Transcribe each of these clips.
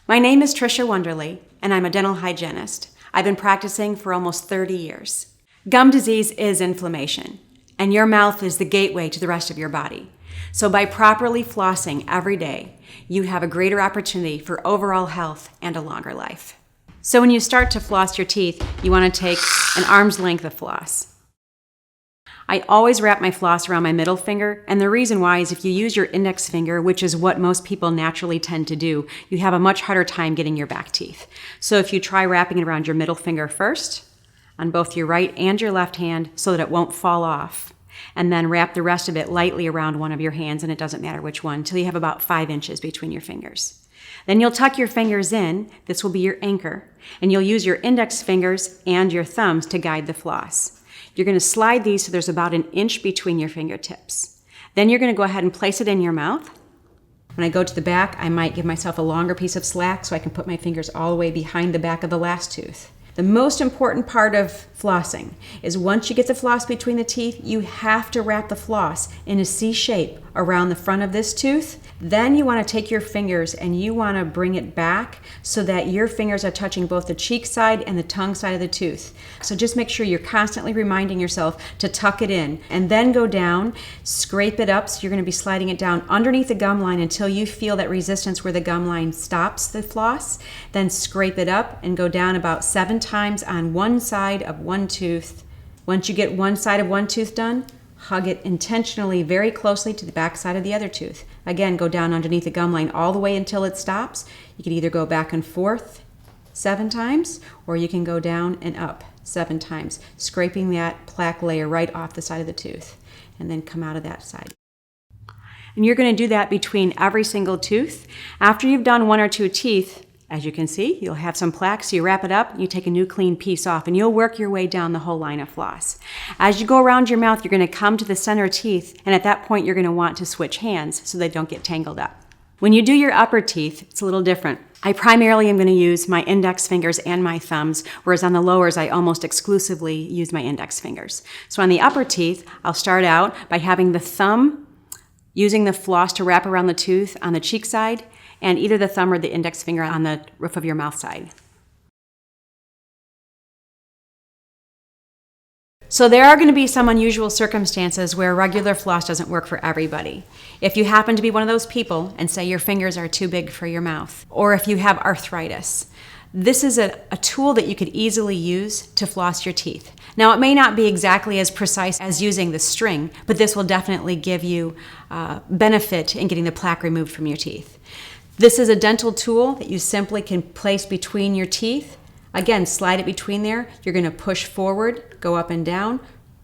My name is Tricia Wonderly, and I'm a dental hygienist. I've been practicing for almost 30 years. Gum disease is inflammation, and your mouth is the gateway to the rest of your body. So by properly flossing every day, you have a greater opportunity for overall health and a longer life. So when you start to floss your teeth, you want to take an arm's length of floss. I always wrap my floss around my middle finger, and the reason why is if you use your index finger, which is what most people naturally tend to do, you have a much harder time getting your back teeth. So if you try wrapping it around your middle finger first, on both your right and your left hand so that it won't fall off, and then wrap the rest of it lightly around one of your hands, and it doesn't matter which one, until you have about 5 inches between your fingers. Then you'll tuck your fingers in, this will be your anchor, and you'll use your index fingers and your thumbs to guide the floss. You're going to slide these so there's about 1 inch between your fingertips. Then you're going to go ahead and place it in your mouth. When I go to the back, I might give myself a longer piece of slack so I can put my fingers all the way behind the back of the last tooth. The most important part of flossing is once you get the floss between the teeth, you have to wrap the floss in a C shape around the front of this tooth. Then you want to take your fingers and you want to bring it back so that your fingers are touching both the cheek side and the tongue side of the tooth. So just make sure you're constantly reminding yourself to tuck it in and then go down, scrape it up. So you're going to be sliding it down underneath the gum line until you feel that resistance where the gum line stops the floss. Then scrape it up and go down about 7 times on one side of one tooth. Once you get one side of one tooth done, hug it intentionally very closely to the back side of the other tooth. Again, go down underneath the gum line all the way until it stops. You can either go back and forth 7 times, or you can go down and up 7 times, scraping that plaque layer right off the side of the tooth, and then come out of that side. And you're going to do that between every single tooth. After you've done 1 or 2 teeth, as you can see, you'll have some plaque, so you wrap it up, you take a new clean piece off, and you'll work your way down the whole line of floss. As you go around your mouth, you're going to come to the center teeth, and at that point, you're going to want to switch hands so they don't get tangled up. When you do your upper teeth, it's a little different. I primarily am going to use my index fingers and my thumbs, whereas on the lowers, I almost exclusively use my index fingers. So on the upper teeth, I'll start out by having the thumb using the floss to wrap around the tooth on the cheek side, and either the thumb or the index finger on the roof of your mouth side. So there are going to be some unusual circumstances where regular floss doesn't work for everybody. If you happen to be one of those people and say your fingers are too big for your mouth, or if you have arthritis, this is a tool that you could easily use to floss your teeth. Now, it may not be exactly as precise as using the string, but this will definitely give you benefit in getting the plaque removed from your teeth. This is a dental tool that you simply can place between your teeth. Again, slide it between there. You're going to push forward, go up and down,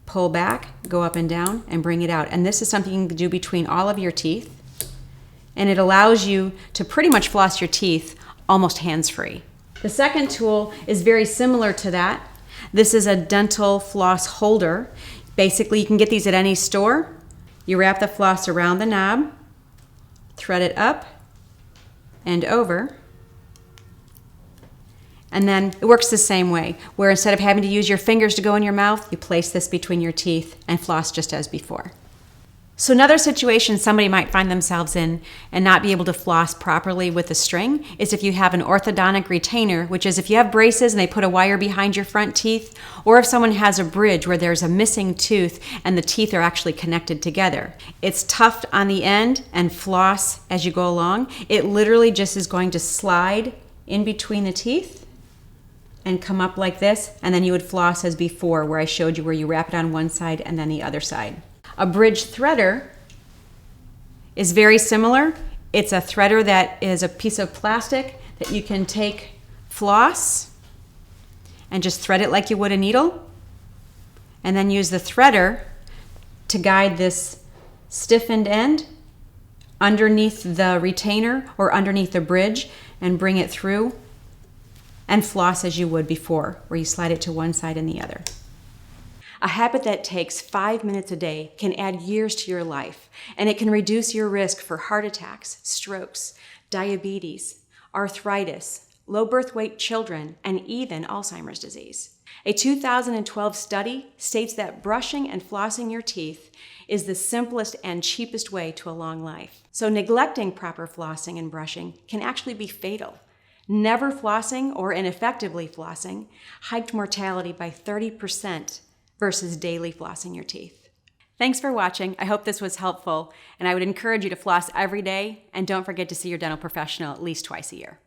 pull back, go up and down, and bring it out. And this is something you can do between all of your teeth. And it allows you to pretty much floss your teeth almost hands-free. The second tool is very similar to that. This is a dental floss holder. Basically, you can get these at any store. You wrap the floss around the knob, thread it up and over, and then it works the same way, where instead of having to use your fingers to go in your mouth, you place this between your teeth and floss just as before. So another situation somebody might find themselves in and not be able to floss properly with a string is if you have an orthodontic retainer, which is if you have braces and they put a wire behind your front teeth, or if someone has a bridge where there's a missing tooth and the teeth are actually connected together. It's tufted on the end and floss as you go along. It literally just is going to slide in between the teeth and come up like this, and then you would floss as before, where I showed you where you wrap it on one side and then the other side. A bridge threader is very similar. It's a threader that is a piece of plastic that you can take floss and just thread it like you would a needle, and then use the threader to guide this stiffened end underneath the retainer or underneath the bridge and bring it through and floss as you would before, where you slide it to one side and the other. A habit that takes 5 minutes a day can add years to your life, and it can reduce your risk for heart attacks, strokes, diabetes, arthritis, low birth weight children, and even Alzheimer's disease. A 2012 study states that brushing and flossing your teeth is the simplest and cheapest way to a long life. So neglecting proper flossing and brushing can actually be fatal. Never flossing or ineffectively flossing hiked mortality by 30% versus daily flossing your teeth. Thanks for watching. I hope this was helpful, and I would encourage you to floss every day, and don't forget to see your dental professional at least twice a year.